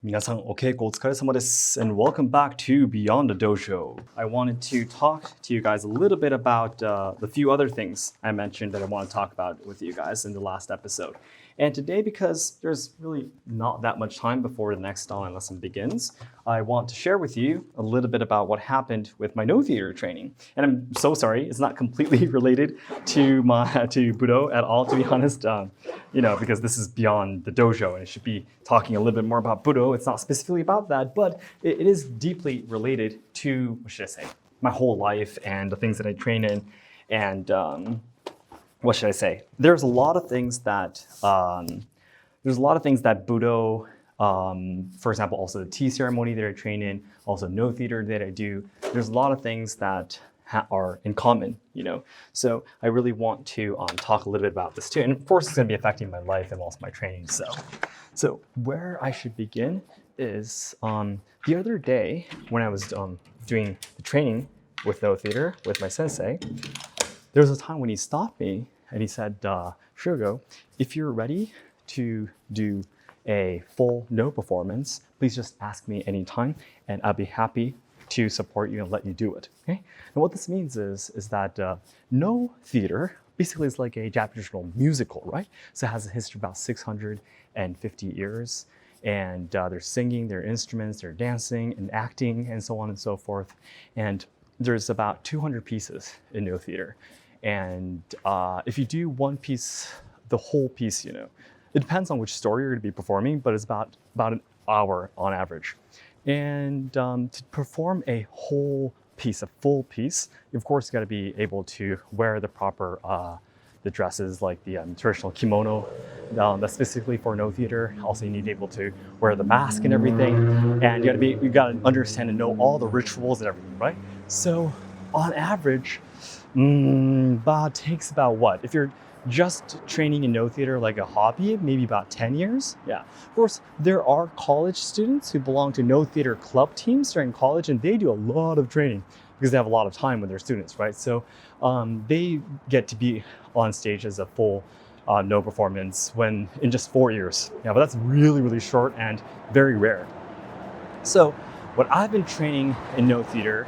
皆さん、お稽古お疲れ様です and welcome back to Beyond the Dojo. I wanted to talk to you guys a little bit about the few other things I mentioned that I want to talk about with you guys in the last episode. And today, because there's really not that much time before the next online lesson begins, I want to share with you a little bit about what happened with my no theater training. And I'm so sorry, it's not completely related to Budo at all, to be honest. Because this is beyond the dojo and it should be talking a little bit more about Budo. It's not specifically about that, but it is deeply related to, what should I say, my whole life and the things that I train in. And what should I say? There's a lot of things that Budo, for example, also the tea ceremony that I train in, also no theater that I do. There's a lot of things that are in common, So I really want to talk a little bit about this too. And of course, it's going to be affecting my life and also my training. So where I should begin is the other day when I was doing the training with no theater with my sensei, there was a time when he stopped me and he said, Shogo, if you're ready to do a full no performance, please just ask me anytime and I'll be happy to support you and let you do it. Okay? And what this means is that no theater basically is like a Japanese traditional musical, right? So it has a history of about 650 years. And they're singing, their instruments, they're dancing and acting and so on and so forth. And there's about 200 pieces in no theater. And if you do one piece, the whole piece, it depends on which story you're going to be performing, but it's about an hour on average. And to perform a whole piece, a full piece, you of course got to be able to wear the proper the dresses, like the traditional kimono that's specifically for no theater. Also, you need to be able to wear the mask and everything, and you got to understand and know all the rituals and everything, right? So, on average, takes about what? If you're just training in no theater like a hobby, maybe about 10 years. Yeah. Of course, there are college students who belong to no theater club teams during college, and they do a lot of training because they have a lot of time when they're students, right? So they get to be on stage as a full no performance in just 4 years. Yeah, but that's really, really short and very rare. So what I've been training in no theater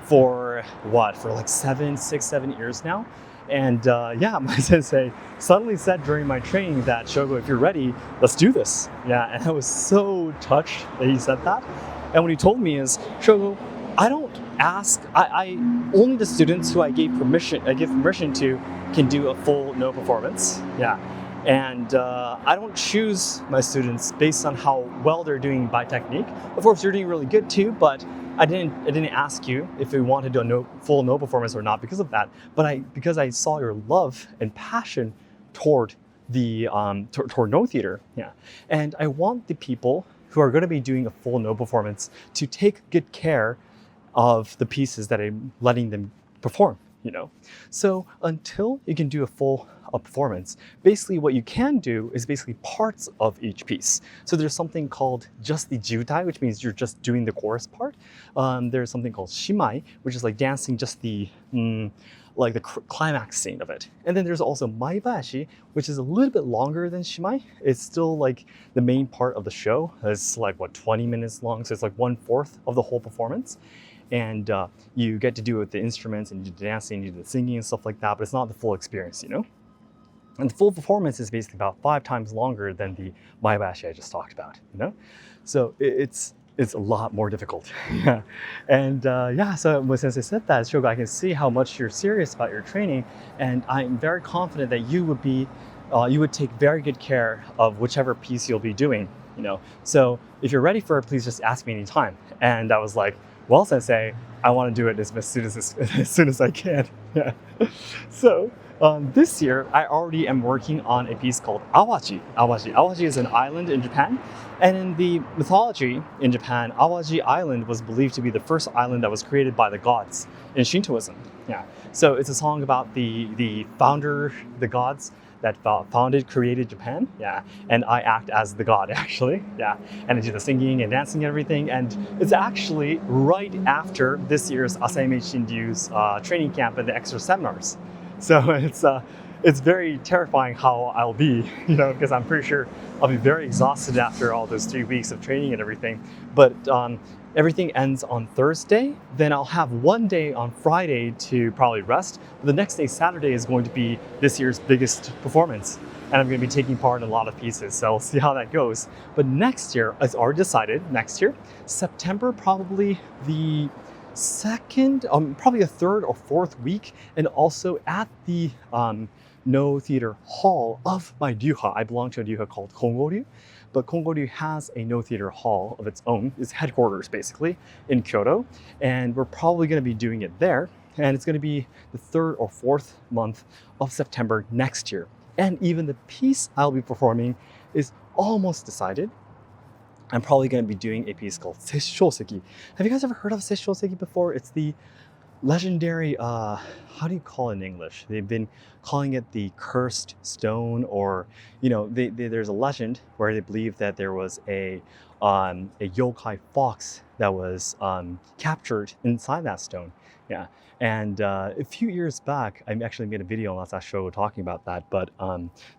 for like 6, 7 years now. And my sensei suddenly said during my training that, Shogo, if you're ready, let's do this. Yeah, and I was so touched that he said that. And what he told me is, Shogo, I don't ask, I only the students who I give permission to can do a full no performance. Yeah. And I don't choose my students based on how well they're doing by technique. Of course, you're doing really good too, but I didn't ask you if you wanted to do a full no performance or not because of that. But because I saw your love and passion toward the toward no theater. Yeah. And I want the people who are going to be doing a full no performance to take good care of the pieces that I'm letting them perform. So until you can do a full performance, basically what you can do is basically parts of each piece. So there's something called just the jutai, which means you're just doing the chorus part. There's something called shimai, which is like dancing just the climax scene of it. And then there's also maibayashi, which is a little bit longer than shimai. It's still like the main part of the show. It's like 20 minutes long, so it's like 1/4 of the whole performance. And you get to do it with the instruments and you do the dancing, you do the singing and stuff like that, but it's not the full experience, And the full performance is basically about 5 times longer than the maibashi I just talked about, So it's a lot more difficult. Yeah. And so when Sensei said that, Shogo, I can see how much you're serious about your training, and I'm very confident that you would take very good care of whichever piece you'll be doing, So if you're ready for it, please just ask me anytime. And I was like, well, Sensei, I want to do it as soon as I can. Yeah. So this year, I already am working on a piece called Awaji. Awaji is an island in Japan. And in the mythology in Japan, Awaji Island was believed to be the first island that was created by the gods in Shintoism. Yeah. So it's a song about the founder, the gods that created Japan. Yeah. And I act as the god, actually. Yeah. And I do the singing and dancing and everything. And it's actually right after this year's Asayama Ichiden-ryu's training camp and the extra seminars. So it's very terrifying how I'll be, because I'm pretty sure I'll be very exhausted after all those 3 weeks of training and everything. But everything ends on Thursday. Then I'll have one day on Friday to probably rest. But the next day, Saturday, is going to be this year's biggest performance. And I'm going to be taking part in a lot of pieces. So we'll see how that goes. But next year, it's already decided, next year, September, probably the second, probably a third or fourth week. And also at the No Theater Hall of my ryuha. I belong to a ryuha called Kongoryu, but Kongoryu has a No Theater Hall of its own. It's headquarters basically in Kyoto, and we're probably going to be doing it there. And it's going to be the third or fourth month of September next year. And even the piece I'll be performing is almost decided. I'm probably going to be doing a piece called Seki. Have you guys ever heard of Seki before? It's the legendary, how do you call it in English? They've been calling it the cursed stone, or, there's a legend where they believe that there was a yokai fox that was captured inside that stone. Yeah. And a few years back, I actually made a video on that show talking about that, but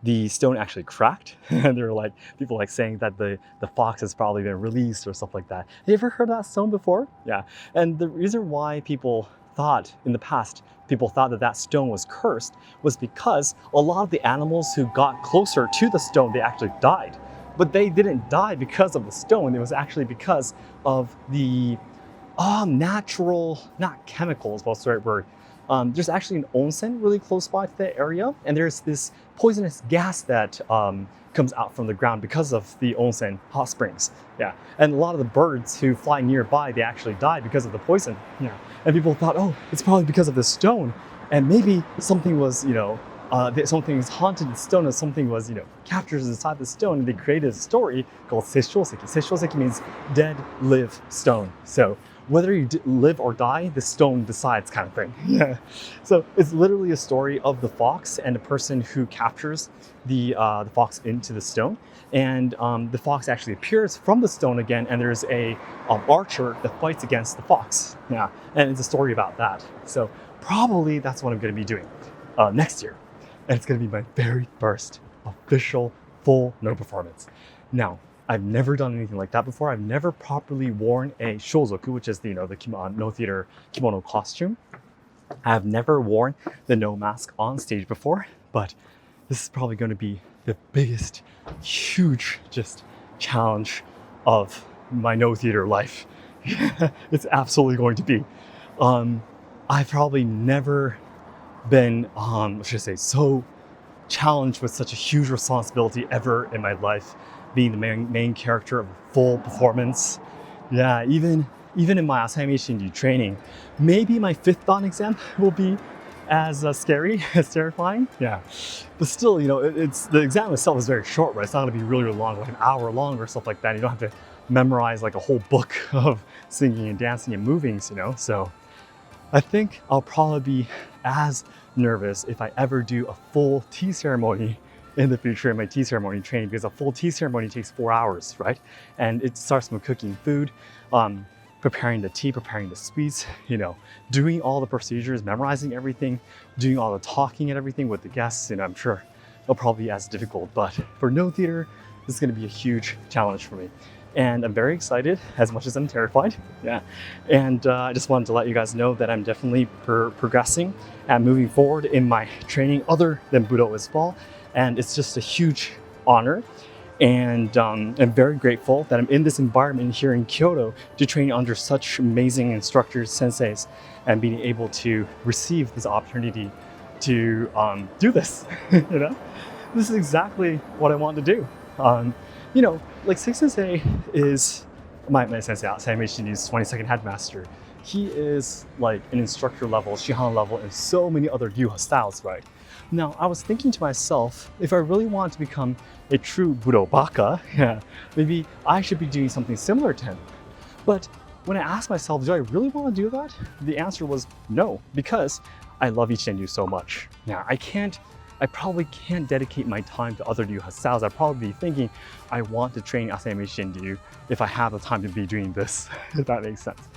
the stone actually cracked. And there were people saying that the fox has probably been released or stuff like that. Have you ever heard of that stone before? Yeah. And the reason why people thought that stone was cursed was because a lot of the animals who got closer to the stone, they actually died. But they didn't die because of the stone. It was actually because of the natural, not chemicals, what's the right word? There's actually an onsen really close by to that area, and there's this poisonous gas that comes out from the ground because of the onsen hot springs. Yeah, and a lot of the birds who fly nearby, they actually die because of the poison. Yeah, and people thought, oh, it's probably because of the stone, and maybe something was, something was haunted the stone, and something was, captured inside the stone, and they created a story called Seishoseki. Seishoseki means dead, live, stone. So whether you live or die, the stone decides, kind of thing. Yeah. So it's literally a story of the fox and the person who captures the fox into the stone. And the fox actually appears from the stone again, and there's a archer that fights against the fox. Yeah. And it's a story about that. So probably that's what I'm going to be doing next year. And it's going to be my very first official full no performance. Now, I've never done anything like that before. I've never properly worn a shozoku, which is the no theater kimono costume. I've never worn the no mask on stage before, but this is probably going to be the biggest, huge, just challenge of my no theater life. It's absolutely going to be. I've probably never been, so challenged with such a huge responsibility ever in my life, being the main character of a full performance. Yeah, even in my Asayama Ichiden-ryu training, maybe my 5th dan exam will be as scary, as terrifying. Yeah, but still, it's the exam itself is very short, right? It's not going to be really long, like an hour long or stuff like that. You don't have to memorize like a whole book of singing and dancing and moving, So I think I'll probably be as nervous if I ever do a full tea ceremony in the future in my tea ceremony training, because a full tea ceremony takes 4 hours, right? And it starts from cooking food, preparing the tea, preparing the sweets, doing all the procedures, memorizing everything, doing all the talking and everything with the guests. I'm sure it'll probably be as difficult, but for no theater, this is going to be a huge challenge for me. And I'm very excited, as much as I'm terrified. Yeah, and I just wanted to let you guys know that I'm definitely progressing and moving forward in my training other than Budo as well. And it's just a huge honor, and I'm very grateful that I'm in this environment here in Kyoto to train under such amazing instructors, senseis, and being able to receive this opportunity to do this. This is exactly what I want to do. Seki Sensei is my sensei, Asayama Ichiden-ryu's 22nd headmaster. He is like an instructor level, Shihan level, and so many other ryuha styles, right? Now, I was thinking to myself, if I really want to become a true Budo Baka, maybe I should be doing something similar to him. But when I asked myself, do I really want to do that? The answer was no, because I love Ichiden-ryu so much. Now, I probably can't dedicate my time to other ryuha styles. I'd probably be thinking, I want to train Asayama Ichiden-ryu if I have the time to be doing this, if that makes sense.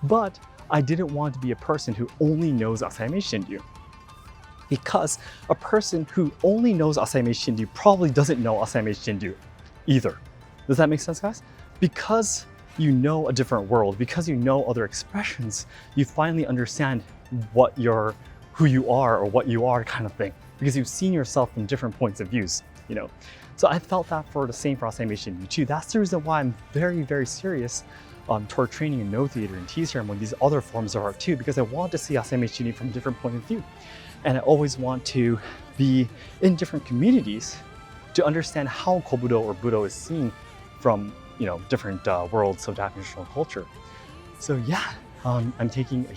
But I didn't want to be a person who only knows Asayama Ichiden-ryu. Because a person who only knows Asayama Ichiden-ryu probably doesn't know Asayama Ichiden-ryu either. Does that make sense, guys? Because you know a different world, because you know other expressions, you finally understand who you are or what you are kind of thing. Because you've seen yourself from different points of views, you know. So I felt that for the same for Asayama Ichiden-ryu too. That's the reason why I'm very, very serious toward training in no theater and T-ceremony and these other forms of art too, because I want to see Asayama Ichiden-ryu from a different point of view. And I always want to be in different communities to understand how Kobudo or Budo is seen from, you know, different worlds of Japanese traditional culture. So yeah, I'm taking a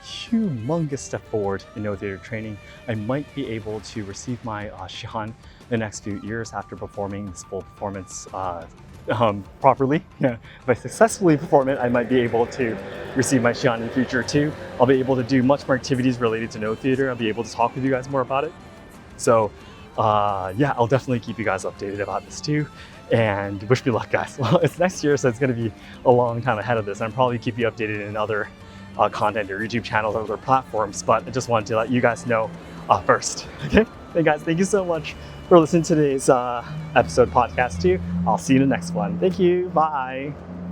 humongous step forward in no theater training. I might be able to receive my shihan in the next few years after performing this full performance properly. Yeah, if I successfully perform it, I might be able to receive my shihan in the future too. I'll be able to do much more activities related to no theater. I'll be able to talk with you guys more about it. So yeah, I'll definitely keep you guys updated about this too. And wish me luck, guys. Well, it's next year, so it's going to be a long time ahead of this. And I'll probably keep you updated in other content or YouTube channels or other platforms, but I just wanted to let you guys know first. Okay? Hey guys, thank you so much for listening to today's episode podcast too. I'll see you in the next one. Thank you. Bye.